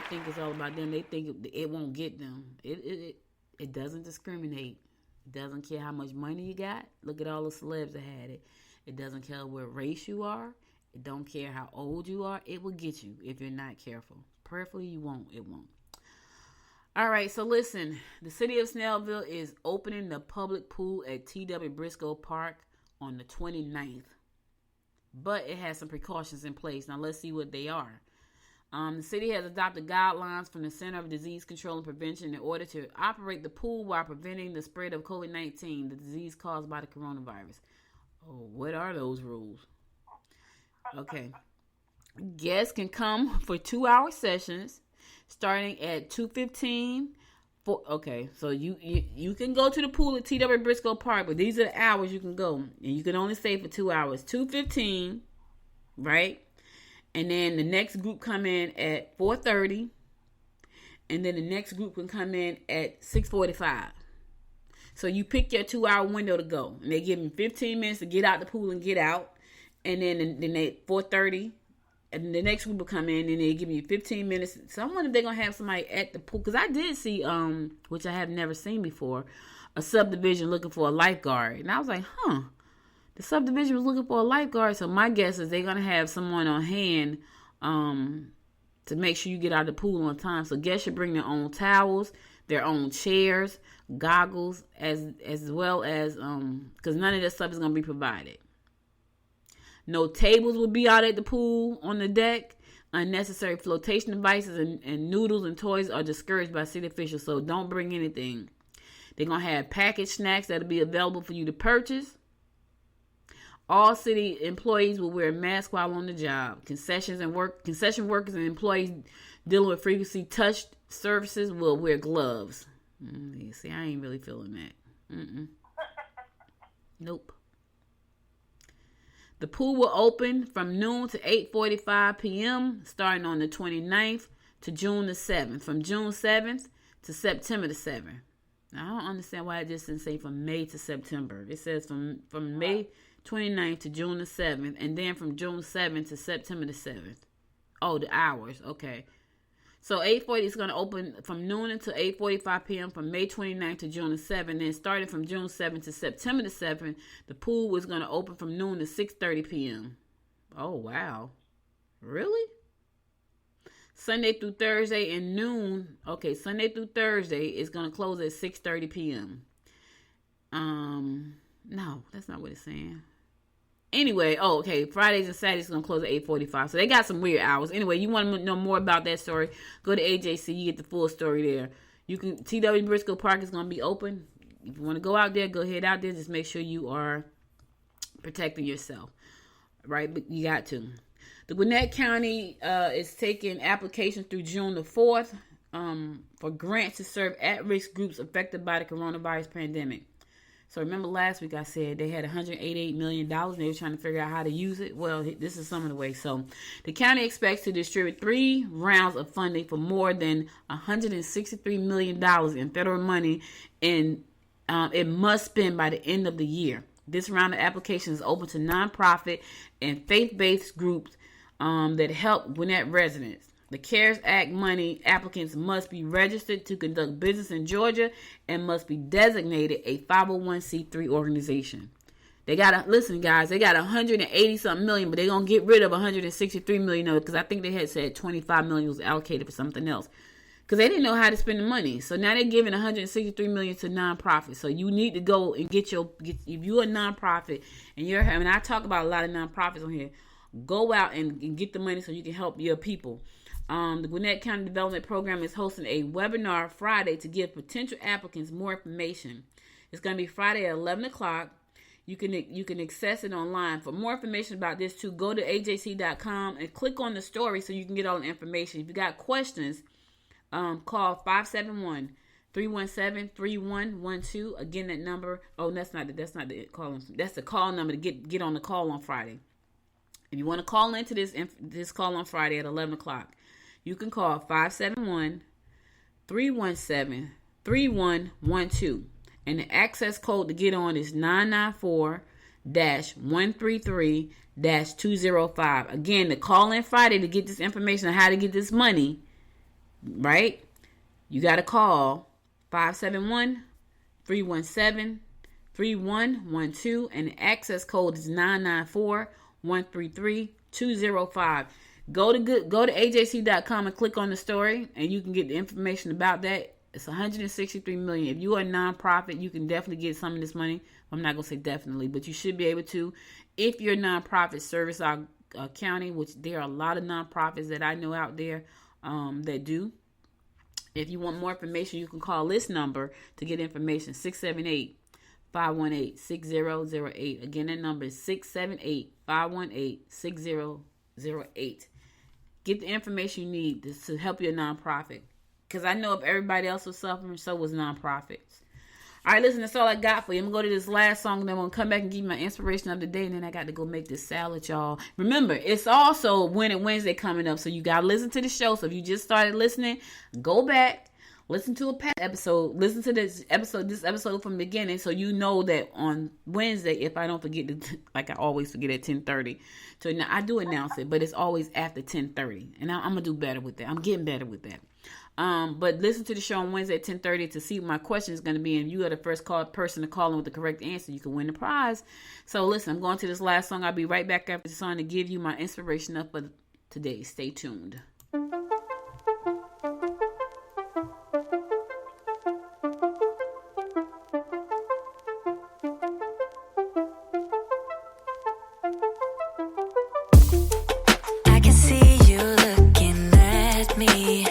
think it's all about them. They think it won't get them. It doesn't discriminate. It doesn't care how much money you got. Look at all the celebs that had it. It doesn't care what race you are. It don't care how old you are. It will get you if you're not careful. Prayerfully, you won't. It won't. All right, so listen. The city of Snellville is opening the public pool at T.W. Briscoe Park on the 29th. But it has some precautions in place. Now, let's see what they are. The city has adopted guidelines from the Center of Disease Control and Prevention in order to operate the pool while preventing the spread of COVID-19, the disease caused by the coronavirus. Oh, what are those rules? Okay. Guests can come for 2-hour sessions starting at 2:15. Okay, so you can go to the pool at T.W. Briscoe Park, but these are the hours you can go. And you can only stay for 2 hours. 2:15, right? And then the next group come in at 4:30. And then the next group can come in at 6:45. So you pick your 2-hour window to go. And they give them 15 minutes to get out the pool and get out. And then they 4:30. And the next group will come in and they give you 15 minutes. So I wonder if they're going to have somebody at the pool. Because I did see, which I have never seen before, a subdivision looking for a lifeguard. And I was like, the subdivision was looking for a lifeguard. So my guess is they're going to have someone on hand to make sure you get out of the pool on time. So guests should bring their own towels, their own chairs, goggles, as well as, because none of that stuff is going to be provided. No tables will be out at the pool on the deck. Unnecessary flotation devices and noodles and toys are discouraged by city officials, so don't bring anything. They're going to have packaged snacks that will be available for you to purchase. All city employees will wear masks while on the job. Concession workers and employees dealing with frequency touch services will wear gloves. You see, I ain't really feeling that. Nope. The pool will open from noon to 8:45 p.m. starting on the 29th to June the 7th. From June 7th to September the 7th. Now, I don't understand why it just didn't say from May to September. It says from May 29th to June the 7th, and then from June 7th to September the 7th. Oh, the hours. Okay. So 8:40 is going to open from noon until 8:45 p.m. from May 29th to June the 7th. Then starting from June 7th to September the 7th, the pool is going to open from noon to 6:30 p.m. Oh, wow. Really? Sunday through Thursday and noon. Okay, Sunday through Thursday is going to close at 6:30 p.m. No, that's not what it's saying. Anyway, okay, Fridays and Saturdays is going to close at 8:45. So they got some weird hours. Anyway, you want to know more about that story, go to AJC. You get the full story there. You can, T.W. Briscoe Park is going to be open. If you want to go out there, go ahead out there. Just make sure you are protecting yourself, right? But you got to. The Gwinnett County is taking applications through June the 4th for grants to serve at-risk groups affected by the coronavirus pandemic. So remember last week I said they had $188 million and they were trying to figure out how to use it. Well, this is some of the ways. So the county expects to distribute 3 rounds of funding for more than $163 million in federal money, and it must spend by the end of the year. This round of applications is open to nonprofit and faith-based groups that help Gwinnett residents. The CARES Act money applicants must be registered to conduct business in Georgia and must be designated a 501c3 organization. They got listen, guys, they got 180 something million, but they're going to get rid of 163 million of it because I think they had said 25 million was allocated for something else because they didn't know how to spend the money. So now they're giving 163 million to nonprofits. So you need to go and get if you're a nonprofit and I talk about a lot of nonprofits on here, go out and get the money so you can help your people. The Gwinnett County Development Program is hosting a webinar Friday to give potential applicants more information. It's going to be Friday at 11 o'clock. You can access it online. For more information about this too, go to ajc.com and click on the story so you can get all the information. If you got questions, call 571-317-3112. Again, that number. Oh, that's not the call. That's the call number to get on the call on Friday. If you want to call into this call on Friday at 11 o'clock, you can call 571-317-3112. And the access code to get on is 994-133-205. Again, the call in Friday to get this information on how to get this money, right? You got to call 571-317-3112. And the access code is 994-133-205. Go to ajc.com and click on the story, and you can get the information about that. It's $163 million. If you are a nonprofit, you can definitely get some of this money. I'm not gonna say definitely, but you should be able to. If you're a nonprofit, service our county, which there are a lot of nonprofits that I know out there that do. If you want more information, you can call this number to get information: 678-518-6008. Again, that number is 678-518-6008. Get the information you need to help your nonprofit. Because I know if everybody else was suffering, so was nonprofits. All right, listen, that's all I got for you. I'm going to go to this last song, and then I'm going to come back and give you my inspiration of the day, and then I got to go make this salad, y'all. Remember, it's also Winning Wednesday coming up, so you got to listen to the show. So if you just started listening, go back, listen to a past episode, listen to this episode from the beginning, so you know that on Wednesday, if I don't forget, like I always forget at 10:30, so now I do announce it, but it's always after 10:30, and I'm going to do better with that. I'm getting better with that. But listen to the show on Wednesday at 10:30 to see what my question is going to be. And if you are the first person to call in with the correct answer, you can win the prize. So listen, I'm going to this last song. I'll be right back after the song to give you my inspiration up for today. Stay tuned. I can see you looking at me.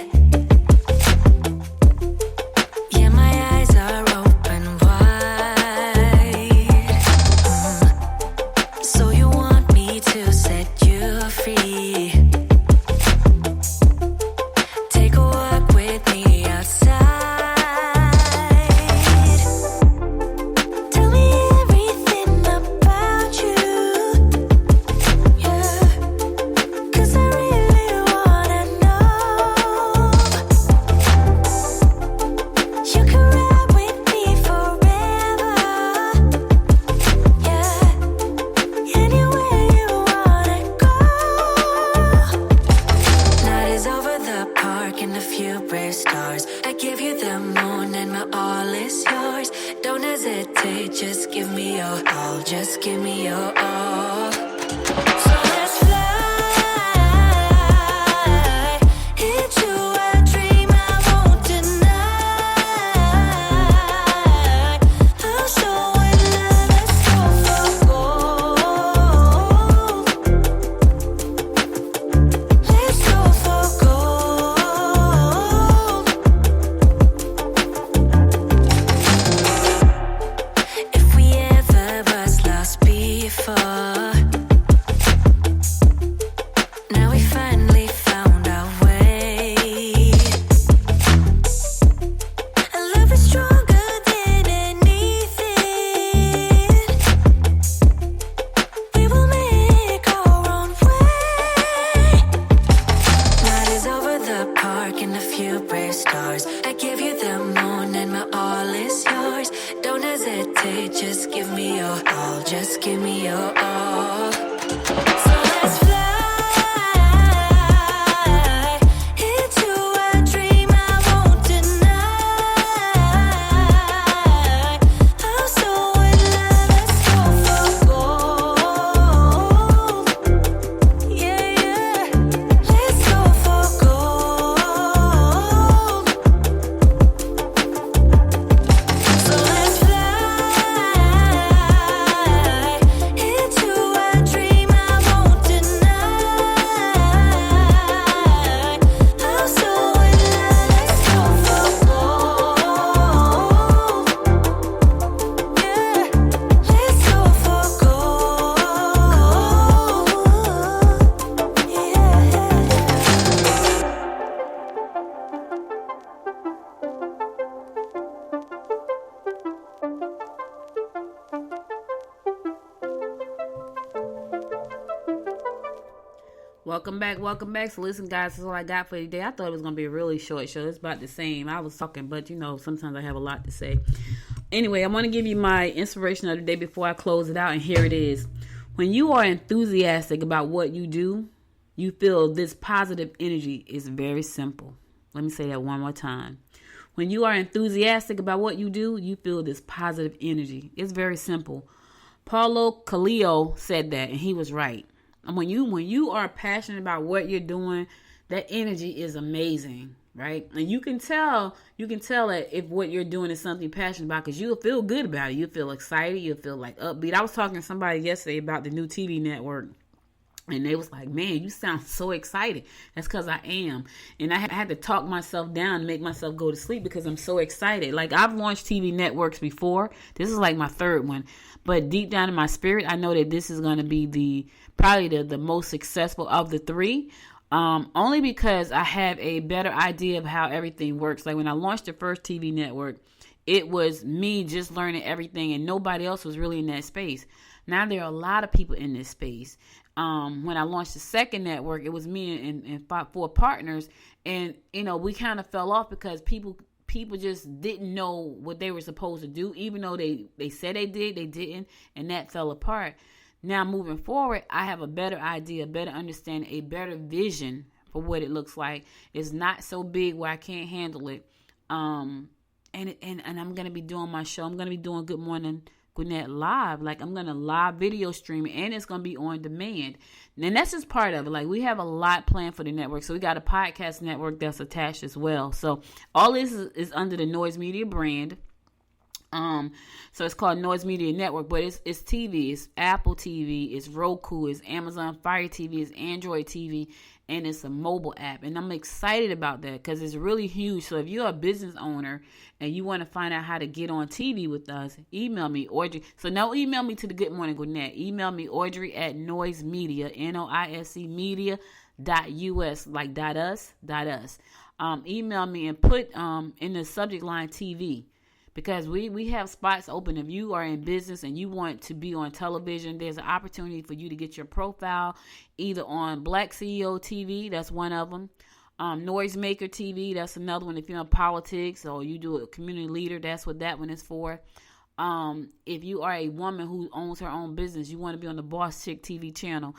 Welcome back, welcome back. So listen, guys, this is all I got for today. I thought it was going to be a really short show. It's about the same. I was talking, but you know, sometimes I have a lot to say. Anyway, I want to give you my inspiration of the day before I close it out, and here it is. When you are enthusiastic about what you do, you feel this positive energy. Is very simple. Let me say that one more time. When you are enthusiastic about what you do, you feel this positive energy. It's very simple. Paulo Coelho said that, and he was right. And when you are passionate about what you're doing, that energy is amazing, right? And you can tell that if what you're doing is something you're passionate about, because you'll feel good about it. You feel excited. You'll feel like upbeat. I was talking to somebody yesterday about the new TV network, and they was like, man, you sound so excited. That's because I am. And I had to talk myself down, make myself go to sleep because I'm so excited. Like, I've launched TV networks before. This is like my third one. But deep down in my spirit, I know that this is going to be probably the most successful of the three. Only because I have a better idea of how everything works. Like, when I launched the first TV network, it was me just learning everything, and nobody else was really in that space. Now there are a lot of people in this space. When I launched the second network, it was me and 4 partners, and you know, we kind of fell off because people just didn't know what they were supposed to do. Even though they said they didn't, and that fell apart. Now moving forward, I have a better idea, a better understanding, a better vision for what it looks like. It's not so big where I can't handle it. And I'm gonna be doing my show. I'm gonna be doing Good Morning Gwinnett live. Like, I'm gonna live video stream it, and it's gonna be on demand. And that's just part of it. Like, we have a lot planned for the network. So we got a podcast network that's attached as well. So all this is under the Noise Media brand. So it's called Noise Media Network, but it's TV, it's Apple TV, it's Roku, it's Amazon Fire TV, it's Android TV, and it's a mobile app. And I'm excited about that because it's really huge. So if you're a business owner and you want to find out how to get on TV with us, email me, Audrey. So no, email me to the Good Morning Gwinnett. Email me, Audrey at Noise Media, NOISE media.us, like .us. Email me and put in the subject line TV. Because we have spots open. If you are in business and you want to be on television, there's an opportunity for you to get your profile either on Black CEO TV, that's one of them. Noisemaker TV, that's another one. If you're in politics or you do a community leader, that's what that one is for. If you are a woman who owns her own business, you want to be on the Boss Chick TV channel,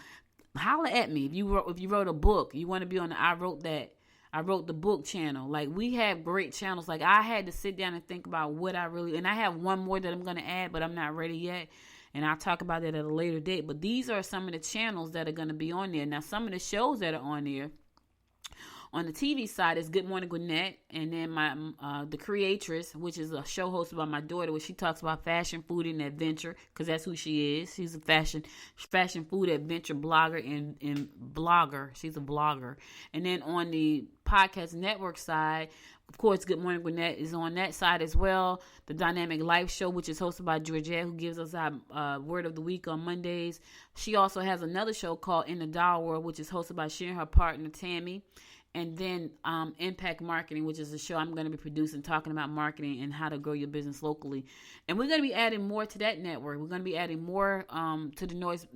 holler at me. If you wrote a book, you want to be on the I wrote the book channel. Like, we have great channels. Like, I had to sit down and think about what and I have one more that I'm going to add, but I'm not ready yet. And I'll talk about that at a later date. But these are some of the channels that are going to be on there. Now, some of the shows that are on there, on the TV side, is Good Morning Gwinnett, and then my The Creatress, which is a show hosted by my daughter, where she talks about fashion, food, and adventure, because that's who she is. She's a fashion food adventure blogger and blogger. She's a blogger. And then on the podcast network side, of course, Good Morning Gwinnett is on that side as well. The Dynamic Life Show, which is hosted by Georgette, who gives us our word of the week on Mondays. She also has another show called In the Doll World, which is hosted by she and her partner, Tammy. And then Impact Marketing, which is a show I'm going to be producing, talking about marketing and how to grow your business locally. And we're going to be adding more to that network. We're going to be adding more to the Noise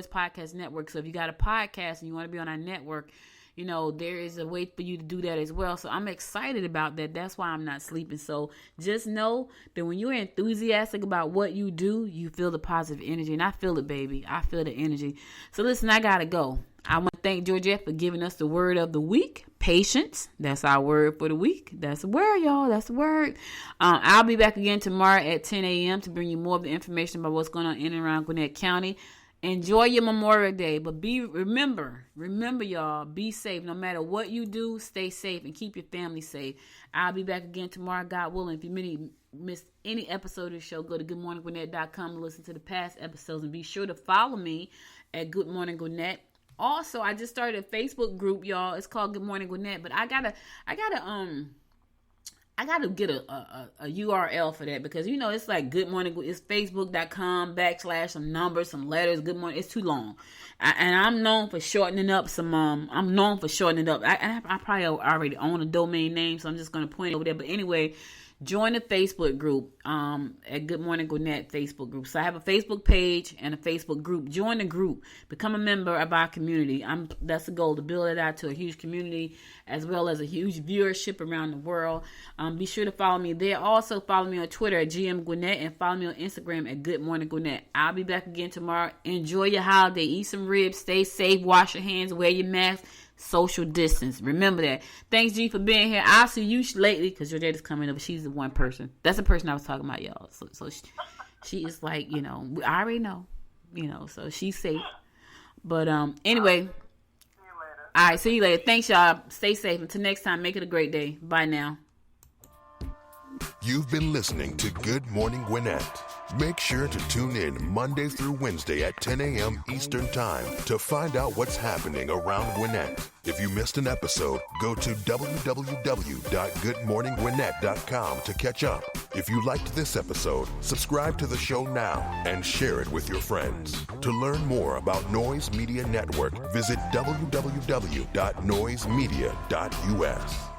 Podcast Network. So if you got a podcast and you want to be on our network, you know, there is a way for you to do that as well. So I'm excited about that. That's why I'm not sleeping. So just know that when you're enthusiastic about what you do, you feel the positive energy. And I feel it, baby. I feel the energy. So listen, I got to go. I want to thank Georgette for giving us the word of the week. Patience. That's our word for the week. That's the word, y'all. That's the word. I'll be back again tomorrow at 10 a.m. to bring you more of the information about what's going on in and around Gwinnett County. Enjoy your Memorial Day, but remember, y'all, be safe. No matter what you do, stay safe and keep your family safe. I'll be back again tomorrow, God willing. If you missed any episode of the show, go to goodmorninggwinnett.com and listen to the past episodes, and be sure to follow me at Good Morning Gwinnett. Also, I just started a Facebook group, y'all. It's called Good Morning Gwinnett, but I gotta get a URL for that, because, you know, it's like Good Morning. It's facebook.com / some numbers, some letters. Good Morning. It's too long. And I'm known for shortening up some, I probably already own a domain name, so I'm just going to point it over there. But anyway, join the Facebook group at Good Morning Gwinnett Facebook group. So I have a Facebook page and a Facebook group. Join the group. Become a member of our community. That's the goal, to build it out to a huge community as well as a huge viewership around the world. Be sure to follow me there. Also follow me on Twitter at GM Gwinnett and follow me on Instagram at Good Morning Gwinnett. I'll be back again tomorrow. Enjoy your holiday. Eat some ribs. Stay safe. Wash your hands. Wear your mask. Social distance. Remember that. Thanks, G, for being here. I'll see you lately because your date is coming up. She's the one person. That's the person I was talking about, y'all. So she is like, I already know, so she's safe. But anyway. All right, see you later. Thanks, y'all. Stay safe. Until next time, make it a great day. Bye now. You've been listening to Good Morning Gwinnett. Make sure to tune in Monday through Wednesday at 10 a.m. Eastern Time to find out what's happening around Gwinnett. If you missed an episode, go to www.goodmorninggwinnett.com to catch up. If you liked this episode, subscribe to the show now and share it with your friends. To learn more about Noise Media Network, visit www.noisemedia.us.